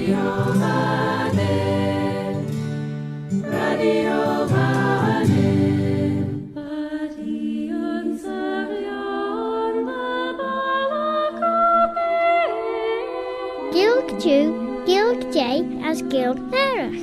Gilg Jew, Gilg J as Gilg Nerach.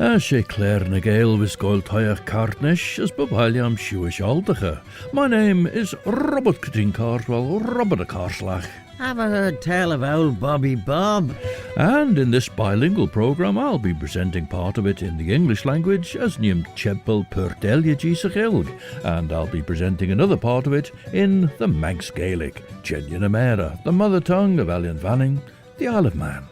As sé Claare na Gael was Gael Tayach Cartnish as Babaliam Shuish Aldacha. My name is Robert Cutting Carswell, Robert a Carslach. Have I heard tell of old Bobby Bob? And in this bilingual programme I'll be presenting part of it in the English language as Niam Chebel Perdelia Gisachilg, and I'll be presenting another part of it in the Manx Gaelic, Genian Amera, the mother tongue of Alien Vanning, the Isle of Man.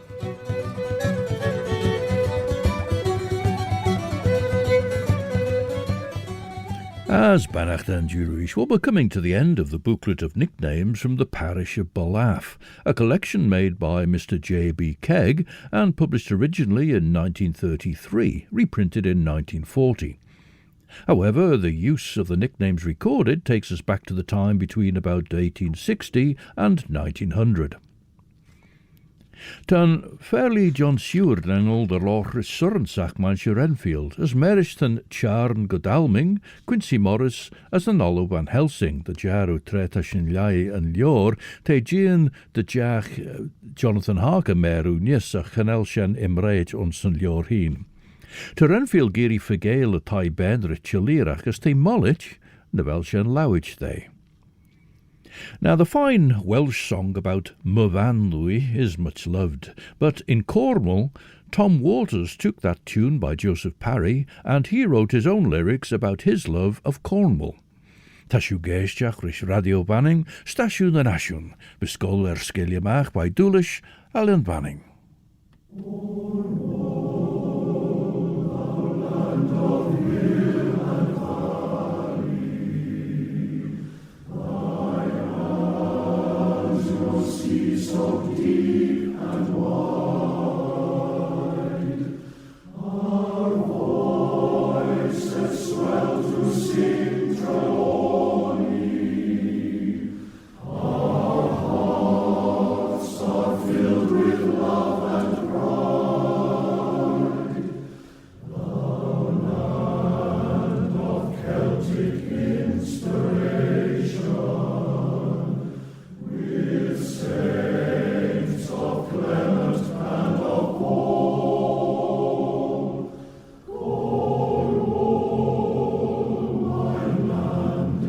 As Bannacht and Jurish, we're coming to the end of the booklet of nicknames from the parish of Ballaugh, a collection made by Mr J B Keig and published originally in 1933, reprinted in 1940. However, the use of the nicknames recorded takes us back to the time between about 1860 and 1900. Tan fairly John Seward and the Loch Surrensach Manche Renfield, as Merish than Charn Godalming, Quincy Morris, as the Nollo Van Helsing, the Jaru Tretashin Lai and Lior, te Jean the Jach Jonathan Harker Meru Nisach Hanelshan Imrage Unsen Lior Heen. To Renfield Giri Fagale a Tai Benrich Chalirach as te Molich, Nevelshan Lowich they. Now, the fine Welsh song about Myfanwy is much loved, but in Cornwall, Tom Waters took that tune by Joseph Parry, and he wrote his own lyrics about his love of Cornwall. Tashu geisjach rish radio banning, stashu na nashun, biskol sgiliamach by Doolish, Allen Banning. So deep and wide, our voices swell to sing Trelawney. Our hearts are filled with love and pride. The land of Celtic inspiration, with saints of Clement and of Paul. Cornwall, my land,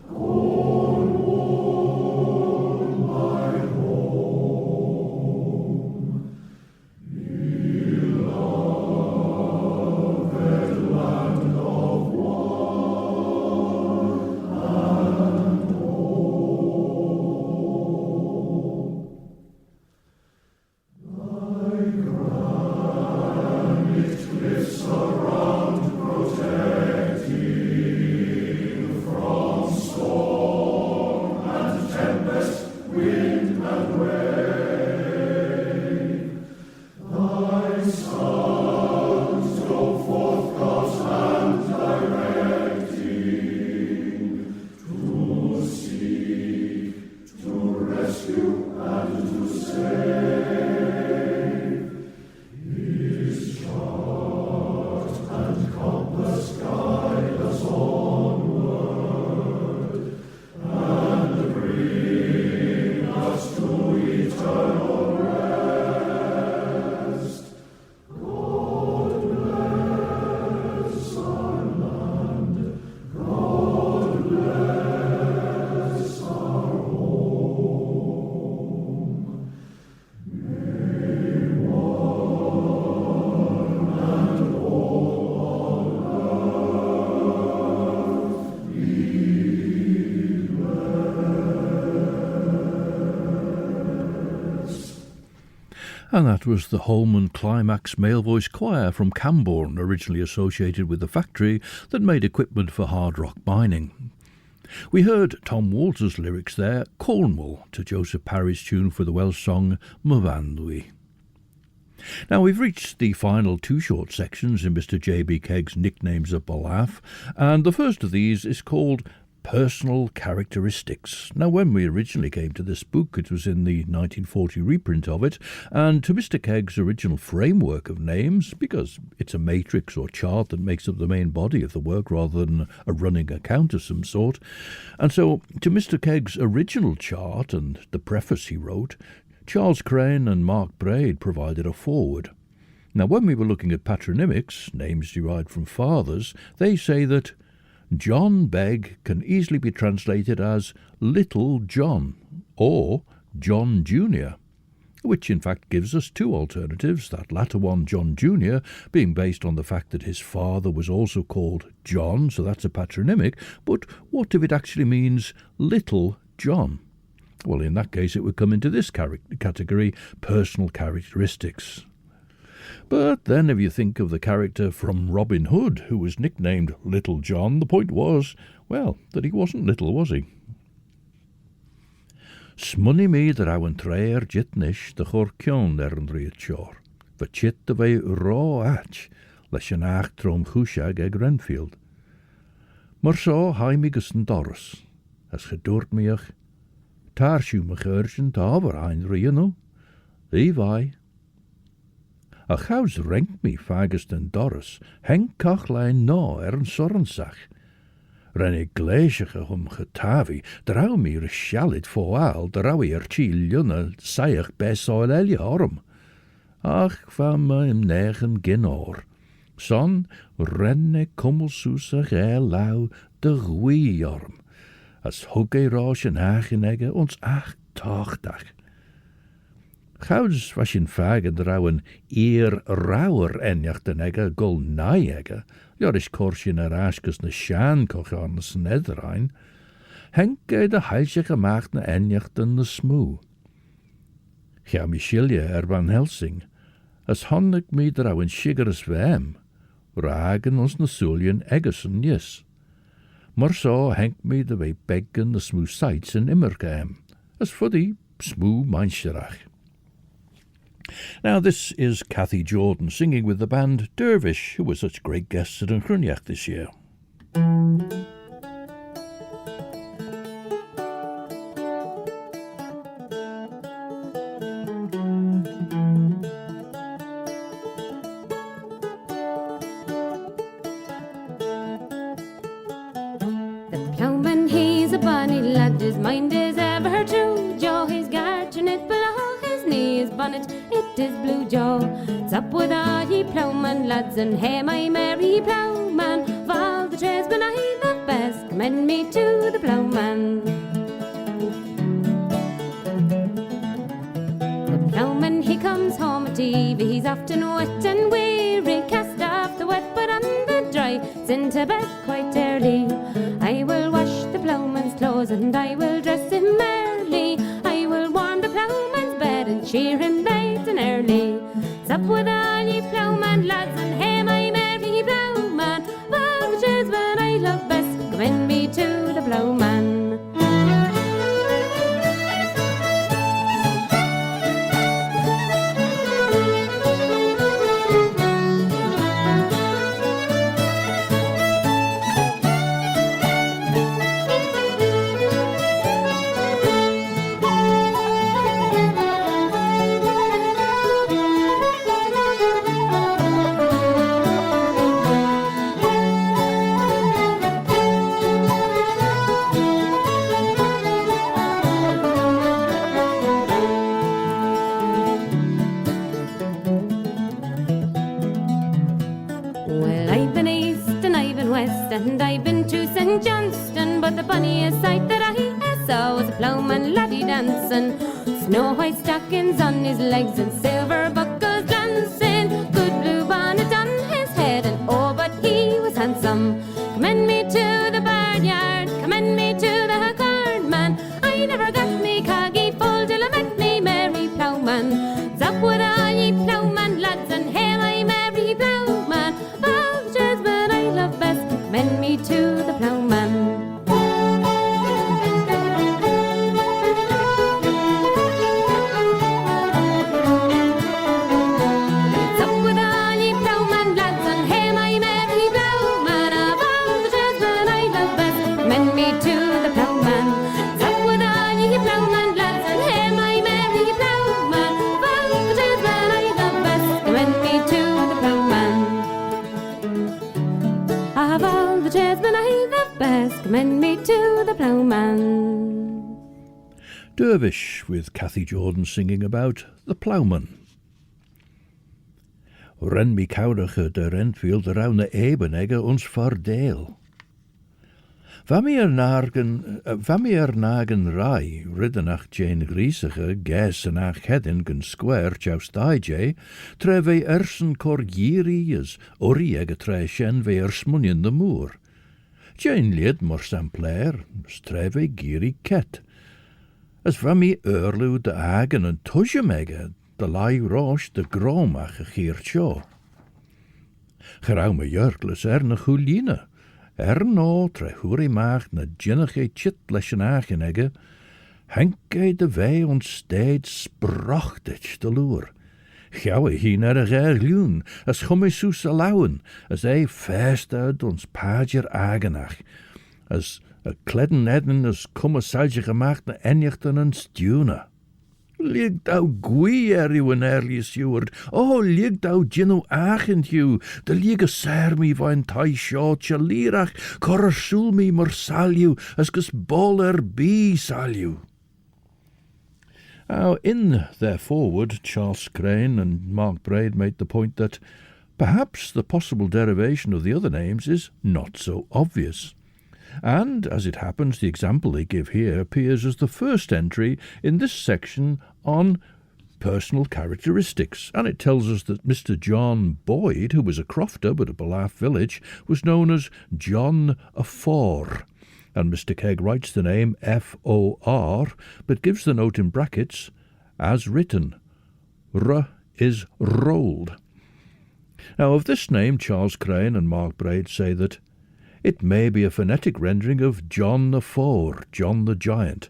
Cornwall, my home. Beloved land of one and all. Thy granite cliffs around protecting from storm and tempest, wind and wave. Thy sons go forth God's hand directing, to seek, to rescue and to save. His chart and compass guide us onward, and bring us to eternal rest. God bless our land, God bless our home. May one and all on earth be blessed. And that was the HOLMAN-CLIMAX male voice choir from Camborne, originally associated with the factory that made equipment for hard rock mining. We heard Tom Walters' lyrics there, Cornwall, to Joseph Parry's tune for the Welsh song Myfanwy. Now, we've reached the final two short sections in Mr J B Keig's Nicknames of Ballaugh, and the first of these is called Personal Characteristics. Now, when we originally came to this book, it was in the 1940 reprint of it, and to Mr Keig's original framework of names, because it's a matrix or chart that makes up the main body of the work rather than a running account of some sort. And so, to Mr Keig's original chart and the preface he wrote, Charles Crane and Mark Braid provided a foreword. Now, when we were looking at patronymics, names derived from fathers, they say that John Begg can easily be translated as Little John or John Jr., which in fact gives us two alternatives, that latter one, John Jr., being based on the fact that his father was also called John, so that's a patronymic, but what if it actually means Little John? Well, in that case, it would come into this category, personal characteristics. But then if you think of the character from Robin Hood, who was nicknamed Little John, the point was, well, that he wasn't little, was he? Smunny me that I went treir jitnish the chor kiaull an riad shore, for chit the way raw ach, leis an ach trom chushag ag Renfield. Mar so hai mi gussen doris, as gedoort meach, tar siw me urgent over ein riano, vai. A chaus renkt me fagest en doris, heng kachlein no an sorrensach. Ren gleisige getavi, drau mi rishalid foal, drau chiel junne, saich besoil elje orm. Ach, van me im negen ginor. Son renne kummelsoesig lau de goeie as hugge roos en hagenegge ons ach tagdag. Gauds was in vagen drauwen rauwer enjachten egge gul naegge, is korsje na raskes na sjaan koch aan de snederijn, henke de heilsje gemaakt na enjachten na smoe. Ga Michilje van Helsing, as honnig me drauwen shigeres wem, ragen ons na suljen eggesen yes. Maar so henk me de way beggen de smoe sights in immergam, as for the smoe mancherach. Now, this is Cathy Jordan singing with the band DERVISH, who were such great guests at Cruniach this year. The ploughman, he's a bonny lad, his mind is ever true. Joe, he's garching it below his knees, bonnet, it is blue Joe. It's up with all ye ploughman lads, and hey my merry ploughman, of all the tradesmen I love best, commend me to the ploughman. The ploughman, he comes home at eve, he's often wet and weary, cast off the wet but on the dry, sent to bed quite early. I will wash the ploughman's clothes and I will dress him early. I will warm the ploughman's bed and cheer him late and early. It's up with all ye ploughman lads, and hey my merry ploughman, of all the tradesmen I love best, commend me to the ploughman. And I've been to St Johnston, but the funniest sight that I saw was a ploughman laddie dancing, snow white stockings on his legs and silver buckles dancing, good blue bonnet on his head, and oh but he was handsome. Commend me to the barnyard, commend me to the cornman, I never got me coggy full till I met me merry ploughman. It's up with all ye ploughman lads, and hey my merry ploughman, all the tradesmen I love best, commend me to the ploughman. commend me to the ploughman. Dervish, with Cathy Jordan singing about the ploughman. Ren mi cowrige de Renfield around the Ebenegge ons voordeel. Van mi nagen rai, riddenach Jane Griesige, ges en ach hedin gun square choust IJ, tre ve ersen corgiri as oriege tre shen ve ersmunien de moor. Jane lid mor Claare, tre ve giri ket. As van mi eurlu de agen en tusjemegge, de lai roche de gromach a gier shoh. Geraume jurkles na chuline. No tre huri maag na jinnige chit lesjen agenegge, henke de wei ons steed sprachtig de loer. Gauwe hi naar a gerluun, as chummisoes allowen, as feest uit ons pager agenach, as a kledden edden as kummersalje gemaakt na enjechten en stjuna. Lieg thou gwi eriwen early Seward, lieg thou jinno agent you, de liege ser mi vain tai shoh chalirach, correr sul mi morsalju, as gus boller be salju. Now, in their foreword, Charles Crane and Mark Braid made the point that perhaps the possible derivation of the other names is not so obvious. And, as it happens, the example they give here appears as the first entry in this section on personal characteristics, and it tells us that Mr John Boyd, who was a crofter but at Ballaugh village, was known as John Afor, and Mr Keig writes the name F-O-R, but gives the note in brackets, as written. R is rolled. Now, of this name, Charles Crane and Mark Braid say that it may be a phonetic rendering of John the Four, John the Giant.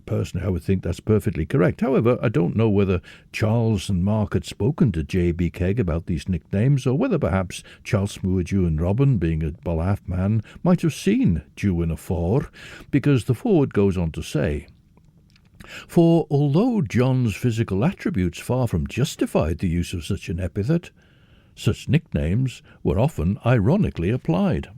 Personally, I would think that's perfectly correct. However, I don't know whether Charles and Mark had spoken to J B Keig about these nicknames, or whether perhaps Charles Seward Dooin Robin, being a Ballaugh man, might have seen Dooin Four, because the foreword goes on to say, for although John's physical attributes far from justified the use of such an epithet, such nicknames were often ironically applied.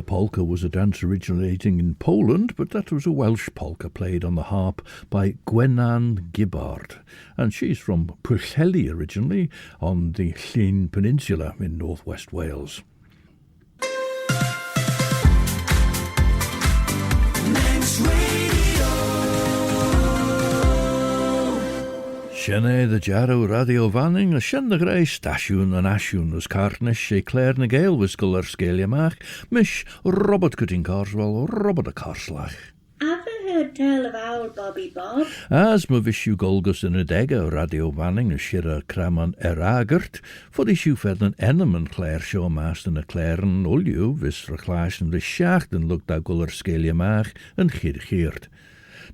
polka was a dance originating in Poland, but that was a Welsh polka played on the harp by GWENAN Gibbard, and she's from Pwllheli originally on the Llyn Peninsula in northwest Wales. Manx Radio. Sienne the Jarrow Radio Vanning, a shen the grey stasiwn and asiwn as cartnish a Claare na Gael wiskel scalia mach, mish Robert Cutting Carswell, Robert a Carslach. Have you heard tell of our Bobby Bob? As my vishu golgus in a dega radio vanning a shira kraman eragert, for the shoe fed an enem and Claare show master and a Claare and ulju, vis reclash and the shacht and looked out guller scalia mach and geert.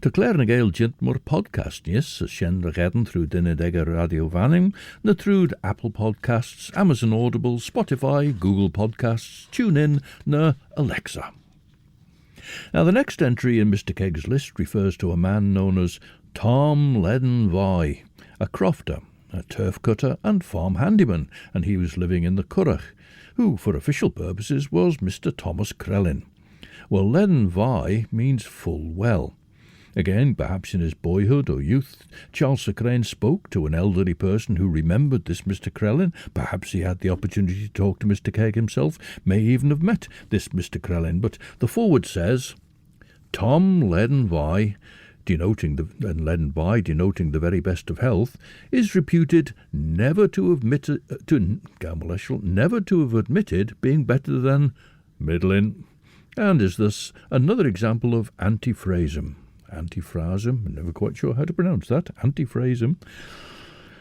To Claare na Gael jint more podcast, yes, as shen regaden through dinner dega radio vanning, na through Apple Podcasts, Amazon Audible, Spotify, Google Podcasts, TuneIn, na Alexa. Now the next entry in Mr Keig's list refers to a man known as Tom Ledden Voy, a crofter, a turf cutter and farm handyman, and he was living in the Curragh, who for official purposes was Mr Thomas Crellin. Well, Ledden Voy means full well. Again, perhaps in his boyhood or youth, Charles Crane spoke to an elderly person who remembered this Mr Crellin. Perhaps he had the opportunity to talk to Mr Keig himself, may even have met this Mr Crellin. But the foreword says, Tom Ledden Voy, denoting the very best of health, is reputed never to have admitted being better than middling, and is thus another example of antiphrasm. Antiphrasm, I'm never quite sure how to pronounce that, antiphrasm.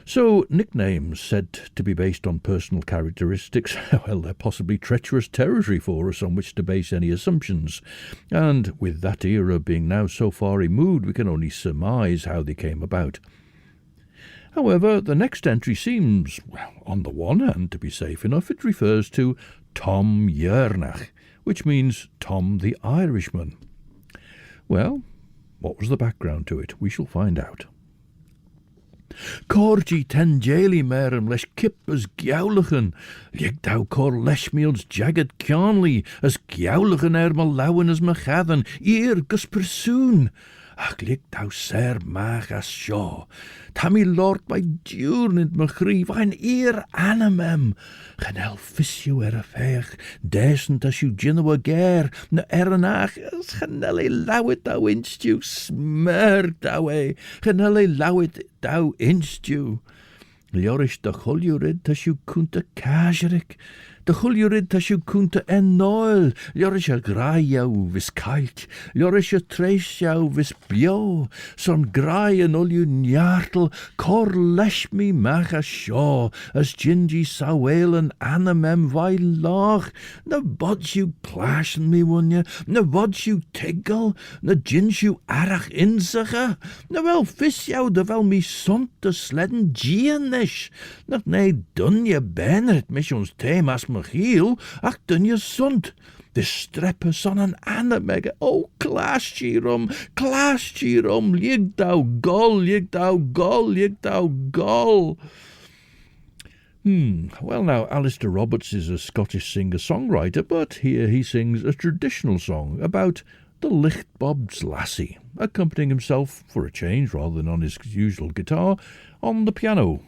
So, nicknames said to be based on personal characteristics, well, they're possibly treacherous territory for us on which to base any assumptions. And with that era being now so far removed, we can only surmise how they came about. However, the next entry seems, well, on the one hand, to be safe enough. It refers to Tom Yernach, which means Tom the Irishman. Well, what was the background to it? We shall find out. Corgi ten jeli merem lesh kip as giaulichen, lig thou cor leshmiels jagged kiaull as giaulichen malawen as machadan, ear gus pursoon. Ach lig thou ser mach as shoh. Tammy lord by diurnid me grief, ein ear animem. Genel fissio a feich, decent as you ginno a gare, na eranach, as genelle lawit thou instu, smer thou genelle lawit thou instu. Liorish de chuljurid tas you kunta kajerik, de chuljurid tas you kunta en noil, liorish a grai jou vis kalt, liorish a treis jou vis bio, son grai en ol you njartel, cor lesh me mach a shoh, as gingy sawel en animem vai lach, na bods you clashen me wonje, na bods you tiggle, na gins you arach inzacha, na wel vis jou de wel me sont de sledden gienish, na nee dun je bennet mis ons themas Michiel, ach dun je sunt. De streppe son an anamega, oh chlashtyn, lig thou gol, lig thou gol, lig thou gol. Well now, ALASDAIR Roberts is a Scottish singer-songwriter, but here he sings a traditional song about the Lichtbob's lassie, accompanying himself, for a change rather than on his usual guitar, on the piano.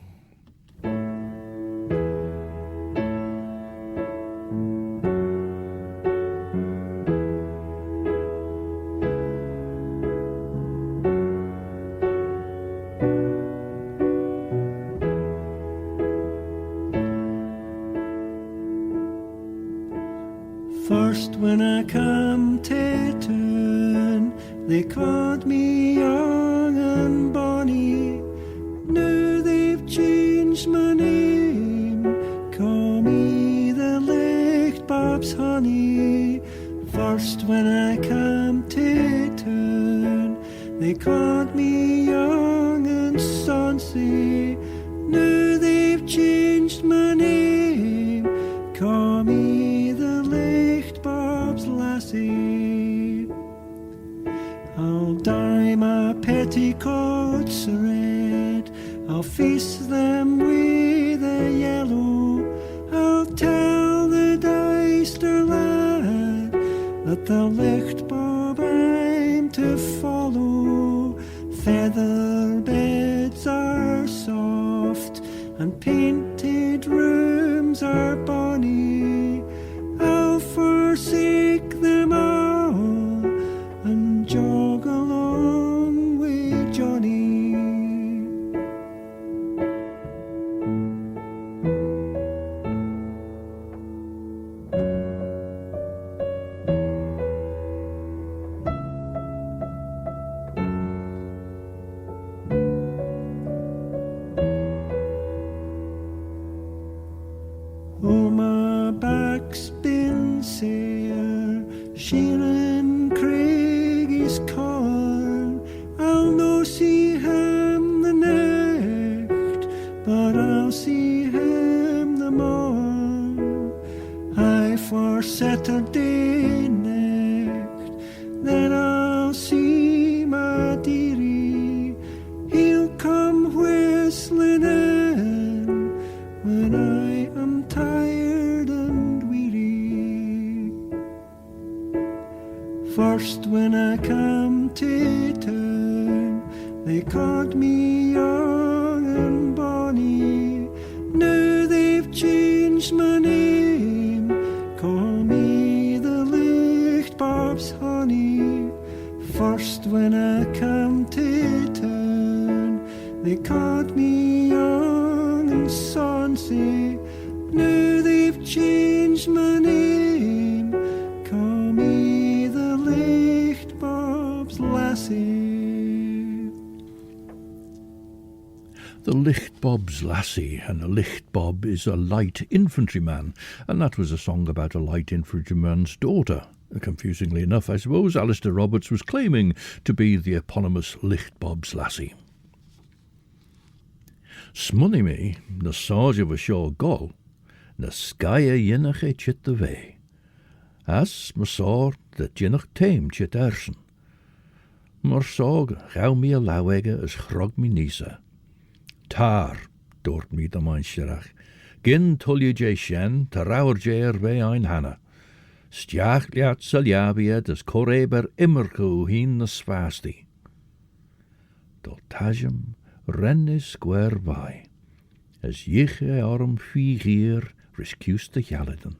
First when I come to town, they called me young and bonny. Now they've changed my name, call me the Licht Bob's honey. First when I come to town, they called me young and sonsy. Now they've changed my name, call me the Licht Bob's lassie. I'll dye my petticoats red, I'll feast them with a yellow. I'll tell the Deister lad that the licht bob I'm to follow. Feather beds are soft, and painted rooms are bonny. I'll forsake them all and jog along with Johnny. Oh, my back's been sore, Sheeran Craig is corn. I'll no see him the next, but I'll see him the morn. Aye, for Saturday next, then I'll see my dearie. He'll come whistling in when I am tired and weary. First when I come to town, they called me young and bonny. Now they've changed my name, call me the Licht Bob's honey. First when I come to town, they called me young and sonsy. Now they've changed my name, call me the Licht Bob's lassie. The Licht Bob's lassie, and a Licht Bob is a light infantryman, and that was a song about a light infantryman's daughter. Confusingly enough, I suppose, ALASDAIR Roberts was claiming to be the eponymous Licht Bob's lassie. Smunny me, na sáid of a shoh Gael, na skye yinnach e chit the way. As ma saw the jinnach tame chit ersen. Mar sog, gauw me a lauwege as chrog me nisa. Tar, doort me the mancherach. Gin tulje je shen, ta rauwer je way ein hanna. Stjach liat saljabia des koreber immerko hin na swasti. Doltajem renne square by, as jiche arm figier rescues de Galiden.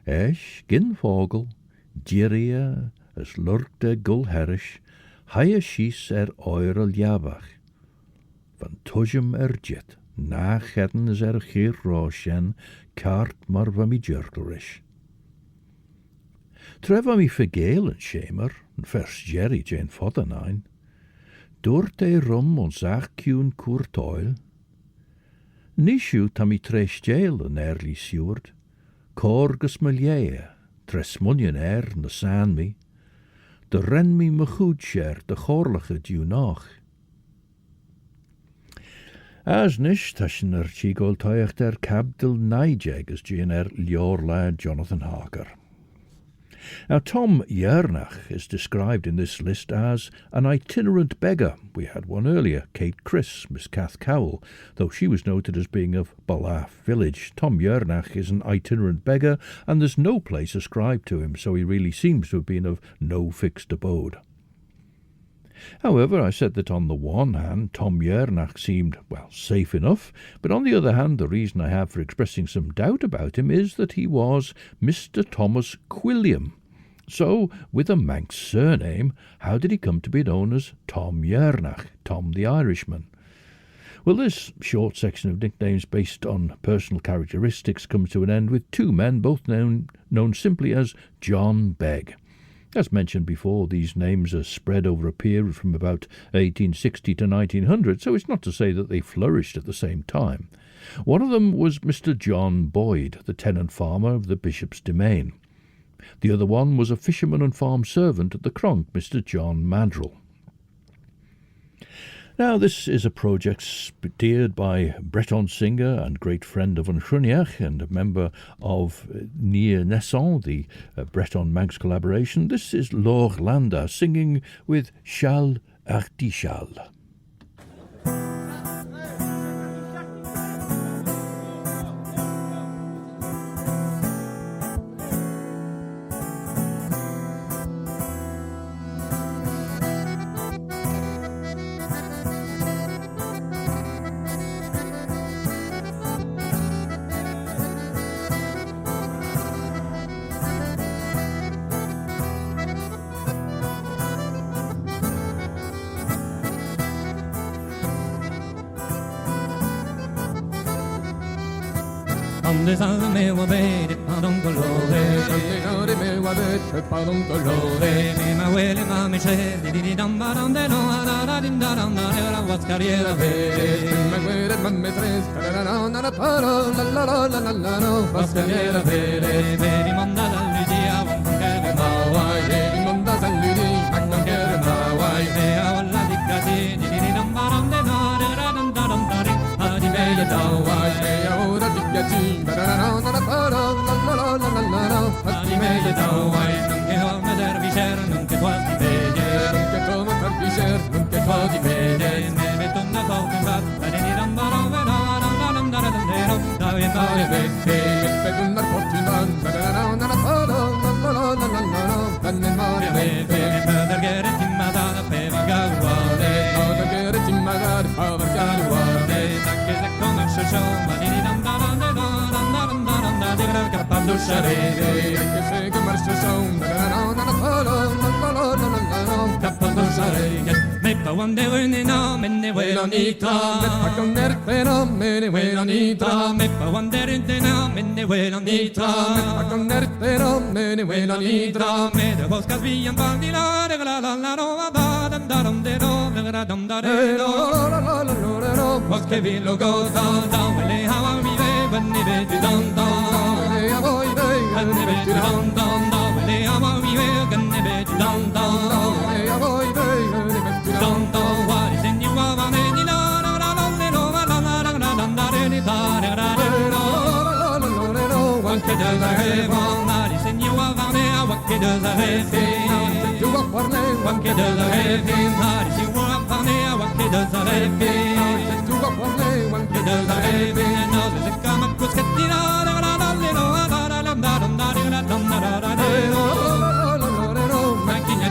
Esh gin vogel, diria as lurkte gul herish, haie schies oirel jabach. Van tujem jet, na gedden is geer roosjen, kaart mar van mi jerkelrish. Treva mi vergeel en schemer, en vers jerry jane foddernein. Doort ei rum ons ach kuun koertoil. Nishu tam mi tres jail en early Seward. Corgus miljeie, tres munjen na saan mi. De ren mi me goed scher, de chorlige du nach. As nish tashin chigol toich cabdil naijeg as lior lad Jonathan Harker. Now, Tom Yernach is described in this list as an itinerant beggar. We had one earlier, Kate Chris, Miss Kath Kiaull, though she was noted as being of Ballaugh village. Tom Yernach is an itinerant beggar, and there's no place ascribed to him, so he really seems to have been of no fixed abode. However, I said that on the one hand, Tom Yernach seemed, well, safe enough, but on the other hand, the reason I have for expressing some doubt about him is that he was Mr Thomas Quilliam. So, with a Manx surname, how did he come to be known as Tom Yernach, Tom the Irishman? Well, this short section of nicknames based on personal characteristics comes to an end with two men, both known simply as John Begg. As mentioned before, these names are spread over a period from about 1860 to 1900, so it's not to say that they flourished at the same time. One of them was Mr John Boyd, the tenant farmer of the Bishop's Domain. The other one was a fisherman and farm servant at the Cronk, Mr John Madrill. Now, this is a project steered by Breton singer and great friend of Anchuniach and a member of Nia Nesson, the Breton Manx collaboration. This is Laure Landa singing with Chal Artichal. Donde sa me wa be pardon colore donde me wa be pardon colore me ma wele ma me che di dam baram de no ara din daram na was carriera be me wele ma me tres na na paro la la la la la no was carriera be mi manda dal dia un che ma wai mi manda dal dia un che ma wai me alla di casi di dam baram de no ara din daram dari adi me da wai me ora di casi na na na paro la la la la la adi me da wai non che ho me dervisher non che tu di bene non che tu me dervisher non che tu di bene me metto una foto va di dam baram ve na na dam daram dero da ve be me una fortuna na na paro la la la la la danne mare be per gere timada pe vagare per gere timada pa vagare che se conosce show ma di dam daram de dam daram capando sarere che se conosce show na na paro la la la la capando sarere me pa wande wene na me ne wela nita me pa conerte na me ne wela nita me pa wande rente na me ne wela nita me pa conerte na me ne wela nita me de boscas villan bandila de la la la no da dam daram de no de dam dare no la la la la no bosque villo go down down le hawa mi ve banni ve down down le avoy ve ganne ve down down down le hawa mi ve ganne ve down down le avoy ve down down what is in you of an any la la la la no la la la la la la any ta la la la la no what que does I have on that is in you of an what que does I have you up for me what que does I have in that is you up on what que does I have you up for me what que does I have in no se come a cos que tira la la la no la la la la la la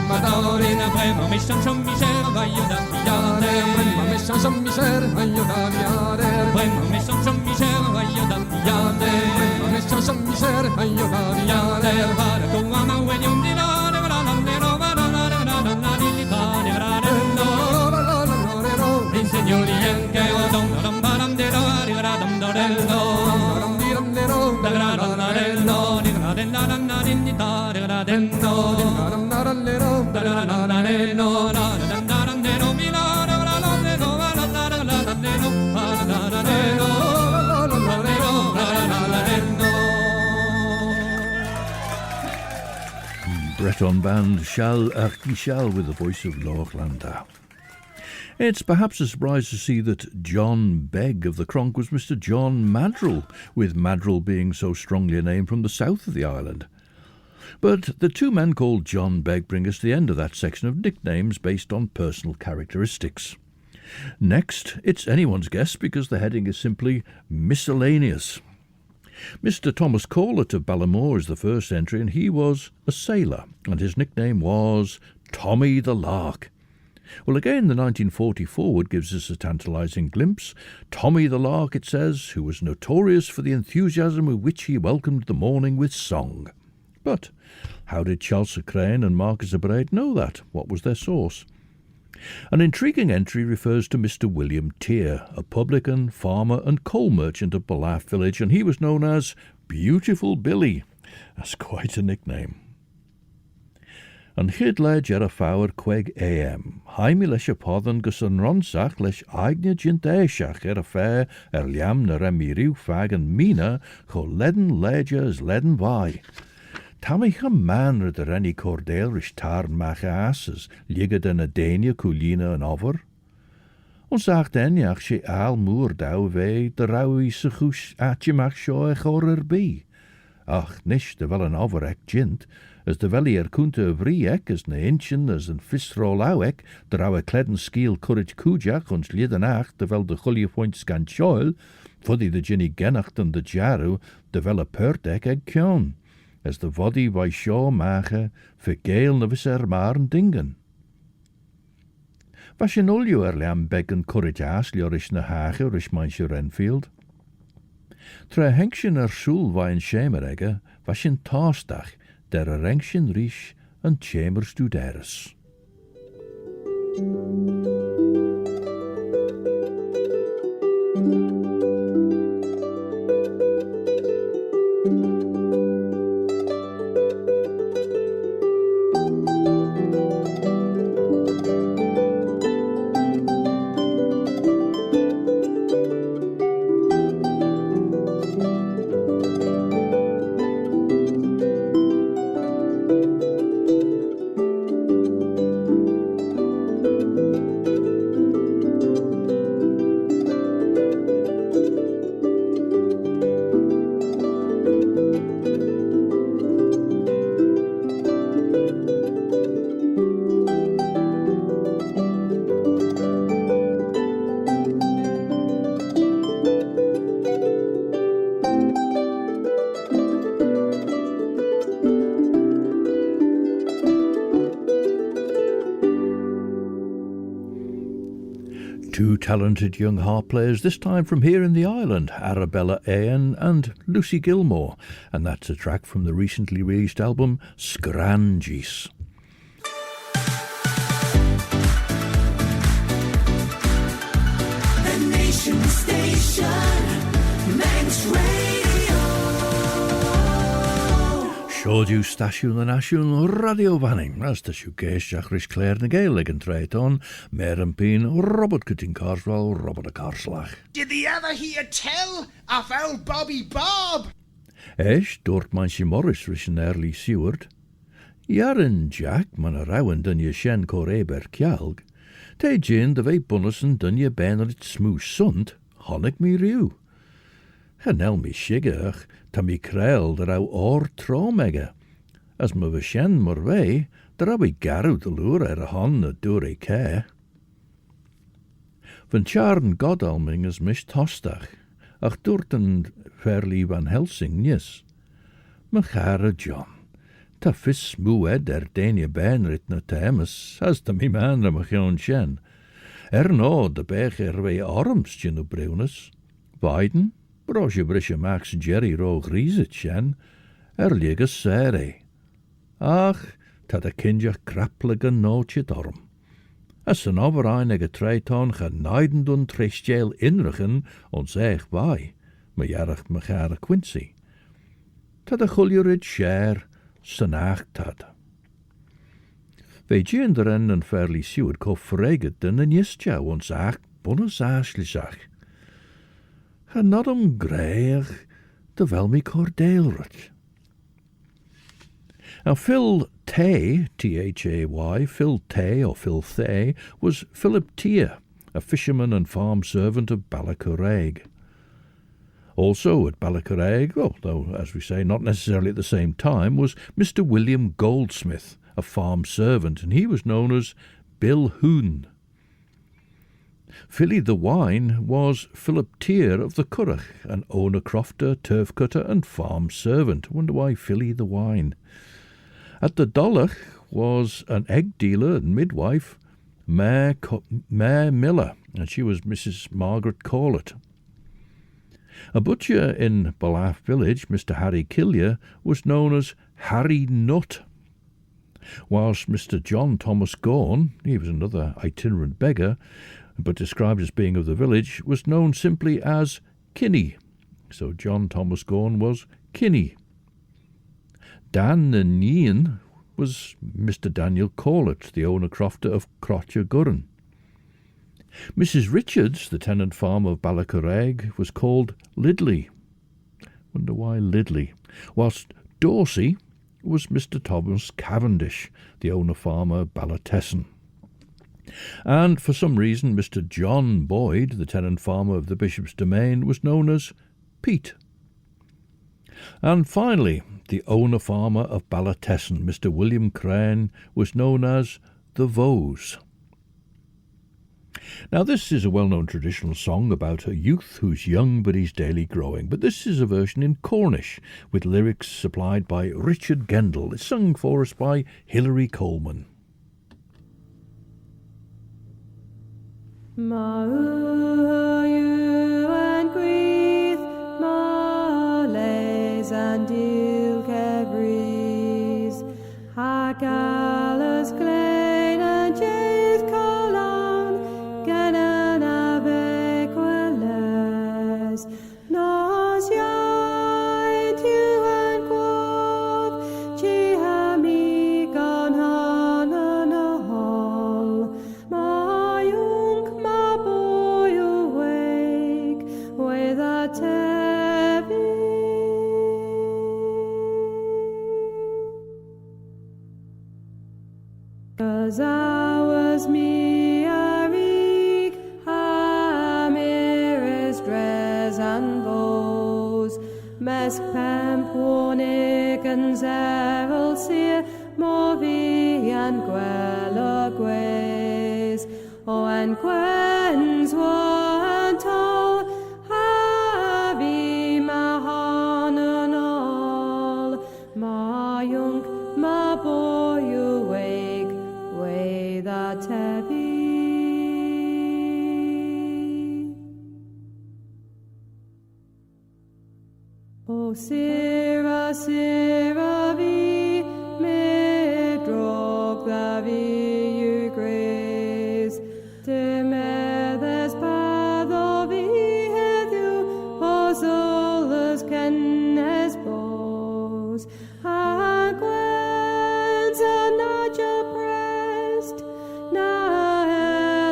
Madonna, prima mi son misera, voglio da pigliare. Prima mi son misera, voglio da pigliare. Prima mi son misera, voglio da pigliare. Prima mi son misera, voglio da pigliare. Para con una voglio un dilare, la la la la la la la la la l'Italia, la la la la la. Il signore anche o dom dom dom de la la dom dom del no. Dom dom de no, la la la la del no, la la la la la l'Italia, la del no. Breton band Shall Shall with the voice of Lochlander. It's perhaps a surprise to see that John Begg of the Cronk was Mr John Madrill, with Madrill being so strongly a name from the south of the island. But the two men called John Begg bring us to the end of that section of nicknames based on personal characteristics. Next, it's anyone's guess because the heading is simply miscellaneous. Mr Thomas Corlett of Ballaugh is the first entry, and he was a sailor, and his nickname was Tommy the Lark. Well, again, the 1940 forward gives us a tantalising glimpse. Tommy the Lark, it says, who was notorious for the enthusiasm with which he welcomed the morning with song. But how did Charles Crane and Marcus Braid know that? What was their source? An intriguing entry refers to Mr William Tier, a publican, farmer and coal merchant of Ballaugh village, and he was known as Beautiful Billy. That's quite a nickname. An chyd le ger fawr queg AM, haimi leis podden gus an ronsach leis aigne jintéisiach fair liam na remi riw fag an mina cho ledden leger as ledden vai. Tamich a man rid er any cordeel rish tarn mache asses, ligge den a denia culina an over. On sagt enjach she aal moer dau vee, de raui se goes atjemach shoh chorer bi. Ach, nish de wel an over ek jint, as de welly kunte vrie ek, as ne inchen, as een visrol au ek, de rauwe kledden skiel courage kujach, ons lieden ach, de wel de gulje point scan choil, fuddy de ginny genacht en de jaru, de wel a pert ek kjon. As de voddy by show mache, for Gael na vis maren dingen. Was je nolju liam beggen courage liorish na hage rish manche Renfield? Tra henksjen soel wain schemeregge, was je taastach, der rengsjen rish en chambers studeres. Two talented young harp players, this time from here in the island, Arabella Ayan and Lucy Gilmore, and that's a track from the recently released album Scrangies. The Nation Station, Manx Radio. Siodiw stasiwn yn asiwn radio fanning, as da siw geisach rys Claare na Gaelic yn treit on, mer yn pyn Robert Cutting Carswell, Robert a Carslach. Did the ever hear tell of old Bobby Bob? Eis, dort man si Morris rys yn early Seward. Iaren Jack, man a rawen dyn ye shen cor eber kiaull. Te jyn da fe bonus yn dyn ye ben ar it smooth sunt, honig mi riw. Chanel mi sigach, ta mi creil da raw or tro mega. As ma fy shen mor fe, da raw I garw da lŵr a hon na dŵr e care. Van charn godalming as mis tostach, ach dŵrt yn Fairly Van Helsing nis. Ma chara John. Ta fys smwed denia benrit na temas, as ta mi man ra ma chion shen. No da bech fe orms gyn o brewnus. Biden, bros je brisje Max Jerry ro griezet shen, ligas sere. Ach, ta da kinjach kraplige nootje dorm. As een overeinige treiton gaan naiden doen tristjeel inrigen, ons zeg bij, ma jarach me gare Quincy. Ta da chuljurid share, sanacht tad. Ve jinderen en Fairly Seward ko freget den en jistja ons ach bonus aaslisach. Gaan not greig, de wel mi cordeelrut. Now Phil Tay, T-H-A-Y, Phil Tay or Phil Thay, was Philip Tier, a fisherman and farm servant of Ballaugh. Also at Ballaugh, although, as we say, not necessarily at the same time, was Mr William Goldsmith, a farm servant, and he was known as Bill Hoon. Philly the Wine was Philip Tier of the Curragh, an owner crofter, turf cutter, and farm servant. Wonder why Philly the Wine. At the Dollach was an egg dealer and midwife, Mare Miller, and she was Mrs Margaret Corlett. A butcher in Ballaugh village, Mr Harry Killier, was known as Harry Nutt, whilst Mr John Thomas Gorn, he was another itinerant beggar, but described as being of the village, was known simply as Kinney. So John Thomas Gorn was Kinney. Dan Nien was Mr Daniel Corlett, the owner crofter of Crotcher Gurren. Mrs Richards, the tenant farmer of Ballaugh, was called Lidley. Wonder why Lidley. Whilst Dorsey was Mr Thomas Cavendish, the owner farmer of Ballatesson. And for some reason Mr John Boyd, the tenant farmer of the Bishop's Domain, was known as Pete. And finally, the owner farmer of Ballatesson, Mr William Crane, was known as the Vose. Now this is a well-known traditional song about a youth who's young but he's daily growing, but this is a version in Cornish, with lyrics supplied by Richard Gendel. It's sung for us by Hilary Coleman. Ma you and grief, ma lays and dilke breeze, ha galas glen and jaith colon, genan abe queles, nos yaint you and quob, chi ha mi gone on a hall, ma young ma boy awake with a tevi. 'Cause I was me a reek, ha mirrors, dress and bows, mesk pamp warnick and zeral seer, movi and gwella gways, oh and gwens one tall, havi ma hon and all, ma young, ma boy awake, way that heavy. Sira, Sira, vi, me drog the vi you grace, te me des pado vi heddiw, o solas ken es bos, a gwens a naja prest, na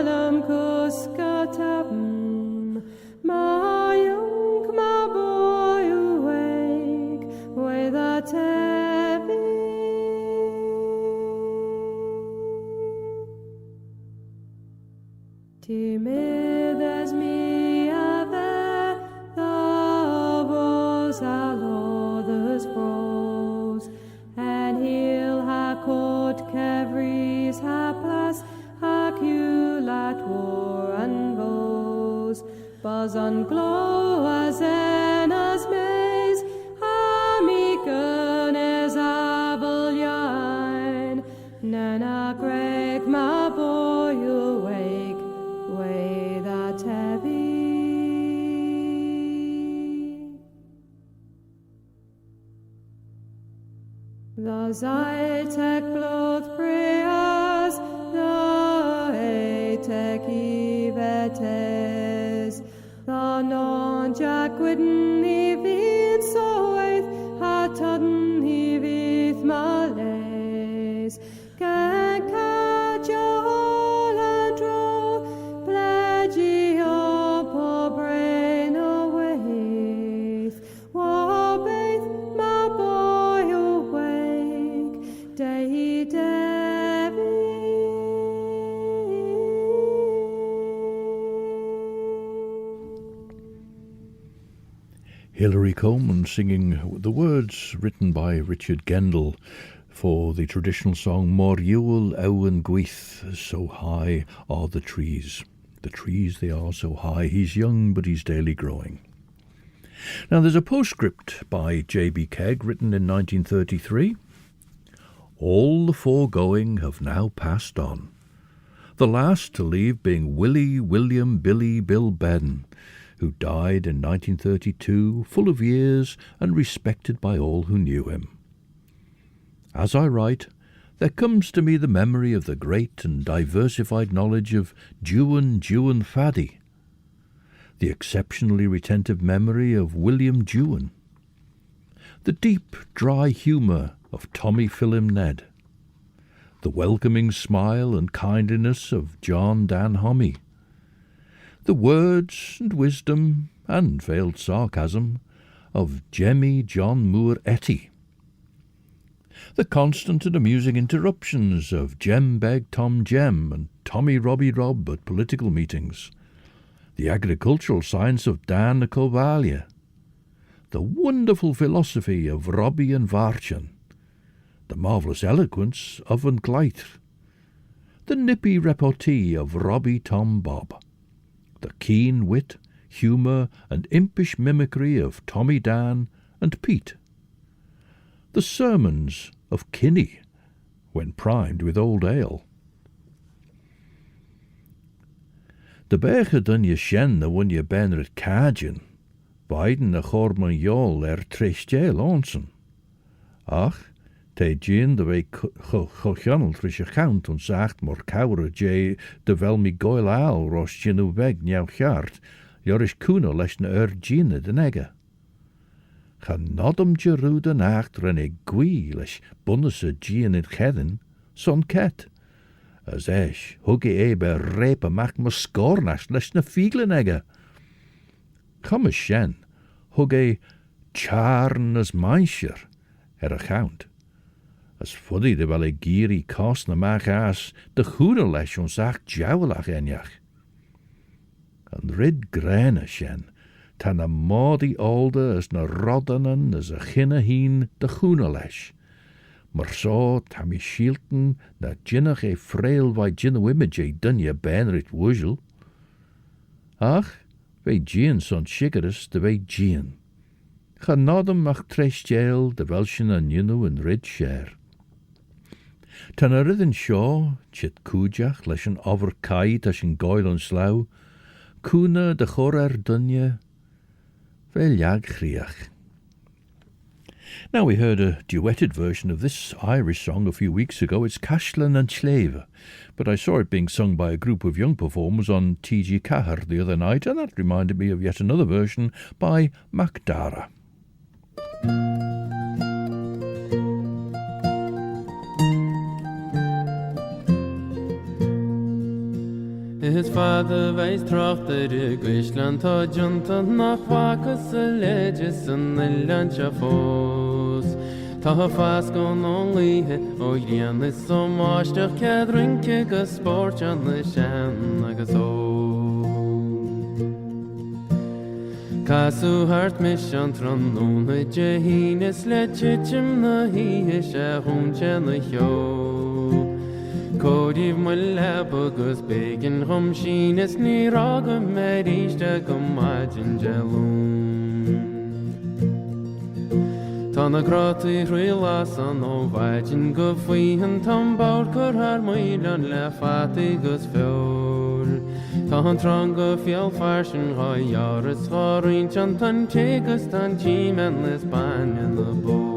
elum cusca tabm, ma young, ma boy awake, with a tevi. Timid as me ave, the was a lother's rose, and he'll ha court cavries ha plas, ha culat war and bows, buzz on glow as en as maze, ha me gun as abel yine, nana Greg my boy awake, way that heavy. The Zytek blood prayers, the Atek evetes, the non-jack wooden evit so waith, ha tudden evith malaise, can catch a hole and draw, pledgy up a brain away, wa baith my boy awake, day Devi. Hilary Coleman singing the words written by Richard Gendel for the traditional song Mor Ywel Ewan Gwyth, so high are the trees. The trees, they are so high. He's young, but he's daily growing. Now, there's a postscript by J B Keig, written in 1933. All the foregoing have now passed on, the last to leave being Willie William Billy Bill Ben, who died in 1932, full of years and respected by all who knew him. As I write, there comes to me the memory of the great and diversified knowledge of dooin Faddy, the exceptionally retentive memory of William Dooin, the deep, dry humour of Tommy Phillim Ned, the welcoming smile and kindliness of John Dan Hommy, the words and wisdom and veiled sarcasm of Jemmy John Moore Etty, the constant and amusing interruptions of Jem Beg Tom Jem and Tommy Robbie Rob at political meetings, the agricultural science of Dan Covalia, the wonderful philosophy of Robbie and Varchan, the marvellous eloquence of Van Gleith, the nippy repartee of Robbie Tom Bob, the keen wit, humour and impish mimicry of Tommy Dan and Pete, the sermons of Kinney when primed with old ale. De berge dun je shen na won je ben het kajen, beiden na chorman jol tristjeel onsen. Ach, te jin de wei chochanel tris je count on zacht mor kaure je de wel mi goil aal ros jinu weg njau chart, jorish kuna lesh na jine de nege. Ga nodum je rude nacht ren e gwi lesh bunnese jien in chedden, son ket. As esh, hugge ebe repe macht mo scornash lesh na figle nege. Come as shen, hugge charn as meischer, account. As fuddy de wel e giri kost na mach as de goede lesh on zach jowlach enjach. An rid grene shen, tan a maudi olde as na roddanen as a chinne heen de goede lesh. Maar zo tammy shielten na jinnach e frail vai jinne wimage e dunje benrit wuzzel. Ach, wij gien son shigeres de wij gien. Ga nodem mach trestjeel de welschen an jinnu en rid share. Tan a ridden shoh, chit kujach lesh an overkaid as in goil on slow, kuna de chorer dunje, vel jag chriach. Now, we heard a duetted version of this Irish song a few weeks ago. It's chlashtyn and Claare, but I saw it being sung by a group of young performers on TG Cahir the other night, and that reminded me of yet another version by Macdara. His father weiss trachter I Gwishland ta junta nach wakas a leges an the lunch of fos. Ta fas gon only o yen is so much to drink a sport on the shan like a so. Kasu hart mission tron non a jehines lechichim na he is a hunchen a yo. Codiv malabagus bacon hum sheen is near raga medish to come imagine jelum. Tana grati relas on no vagin go free and tumbout could har milan la fatigus fill. Tan tranga fiel fashion high yaris harin chantan tegus tan chim and this pan in the bowl.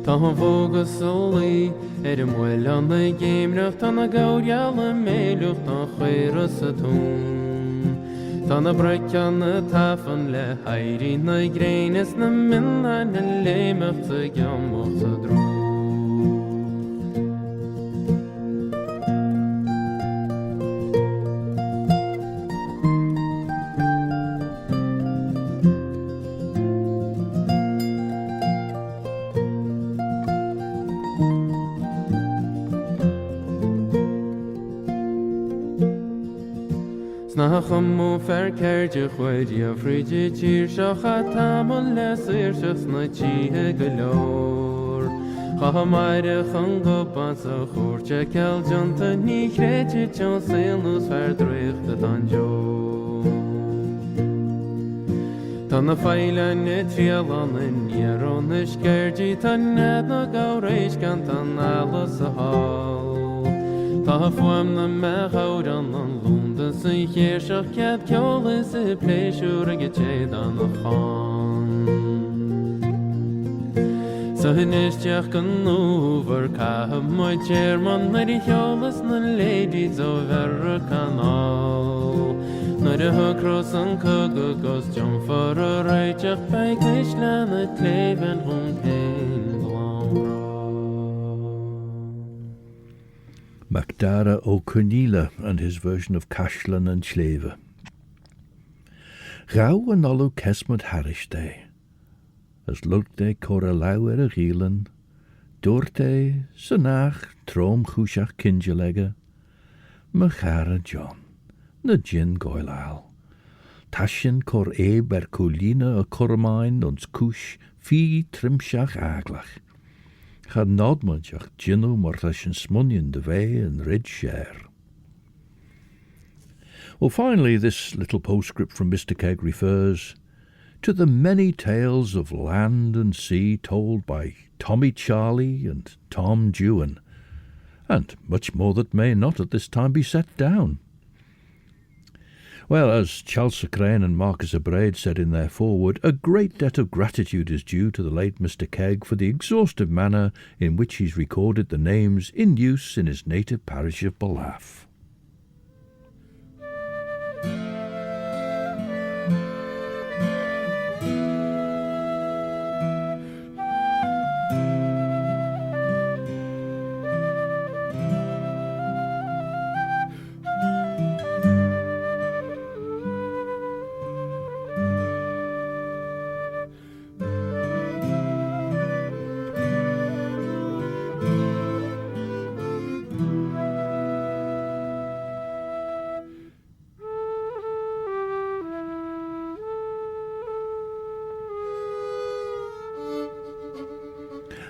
Tahan fogus solí muil an na géimreacht an na Gael an méileacht an chuireas a tún. Tá na breicean na tafan le hairí na gréinis na minna na léimeacht a giammocht a drú. Nachamo verkeerde chweidi a fridi tír seocha tamon les irseachs na títhe galore. Chaha maire changopans a chórte ceall jonta ní chréide John Seward verdruichte an jo. Tá na feilean na trialan in níaron na scerdi tá ned na gauréis gant an alas a hall. Tá fuam na mechaud an lúnda sa chéirseach cead kiaull is a pléisiúr a gicéad an a chan. Sa hinisteach gan núver caitham mai chairman na di kiaulas na ladies o verra canal. Na di hugros an cugagos John for a reiteach bei Glishlan a cléven hon céin glán. Macdara o Cornwall and his version of chlashtyn and Claare. Gau an olu kesmod harish day, as lugt de coralaw a gielan, doorte sanach trom chushach kinjelege, machara John, na gin goilal. Tashin cor bercolina a cormain ons kush fi trimshach aglach. Chad nodmodjach ginu morthashin smunion de vey and red share. Well, finally, this little postscript from Mr Keig refers to the many tales of land and sea told by Tommy Charlie and Tom Dooin, and much more that may not at this time be set down. Well, as Charles Crane and Marcus Abraid said in their foreword, a great debt of gratitude is due to the late Mr Keig for the exhaustive manner in which he's recorded the names in use in his native parish of Ballaugh.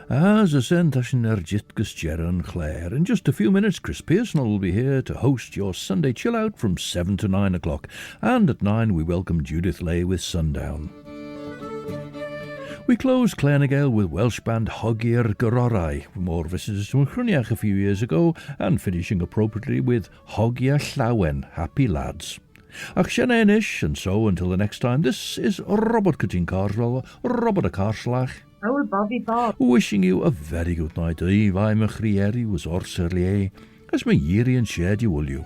As a sentashin erjitgus Jeran Claare. In just a few minutes, Chris Pearson will be here to host your Sunday chill out from 7 to 9 o'clock. And at 9 we welcome Judith Lay with Sundown. We close Claare Gael with Welsh band Hoggier Gororai, more visitors from Chroniach a few years ago, and finishing appropriately with Hoggier Llawen, Happy Lads. Ach shenanish, and so until the next time, this is Robert Cutting Carswell, Robert a Carslach. Old Bobby Bob. Wishing you a very good night. Eve, I'm a Crieri was Orserlier, as my Yeri and Shed you will you.